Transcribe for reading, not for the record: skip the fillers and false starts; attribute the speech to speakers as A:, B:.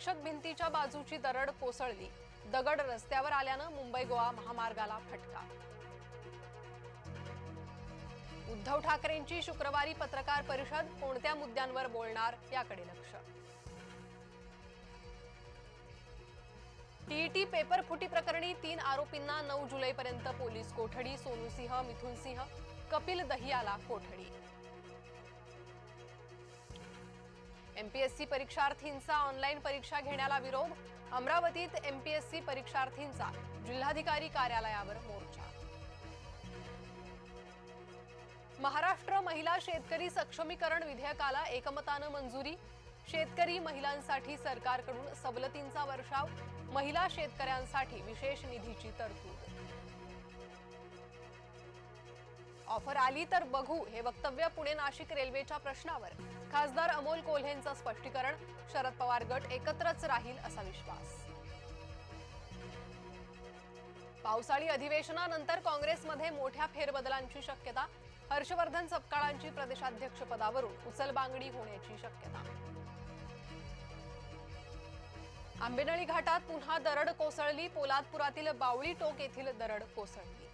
A: रक्षक भिंतीच्या बाजूची दरड कोसळली। दगड रस्त्यावर आल्यानं मुंबई गोवा महामार्गाला फटका। उद्धव ठाकरेंची शुक्रवारी पत्रकार परिषद, कोणत्या मुद्द्यांवर बोलणार याकडे लक्ष। टीईटी पेपर फुटी प्रकरणी 3 आरोपींना 9 जुलैपर्यंत पोलीस कोठडी। सोनू सिंह, मिथुन सिंह, कपिल दहियाला कोठडी। एमपीएससी परीक्षार्थींचा ऑनलाईन परीक्षा घेण्याला विरोध। अमरावतीत एमपीएससी परीक्षार्थींचा जिल्हाधिकारी कार्यालयावर मोर्चा। महाराष्ट्र महिला शेतकरी सक्षमीकरण विधेयकाला एकमतानं मंजुरी। शेतकरी महिलांसाठी सरकारकडून सवलतींचा वर्षाव। महिला शेतकऱ्यांसाठी विशेष निधीची तरतूद। ऑफर आली तर बघू, हे वक्तव्य पुणे नाशिक रेल्वेच्या प्रश्नावर। खासदार अमोल कोल्हेंचं स्पष्टीकरण। शरद पवार गट एकत्रच राहील असा विश्वास। पावसाळी अधिवेशनानंतर काँग्रेसमध्ये मोठ्या फेरबदलांची शक्यता। हर्षवर्धन सपकाळांची प्रदेशाध्यक्षपदावरून उचलबांगडी होण्याची शक्यता। आंबेनळी घाटात पुन्हा दरड कोसळली। पोलादपुरातील बावळी टोक येथील दरड कोसळली।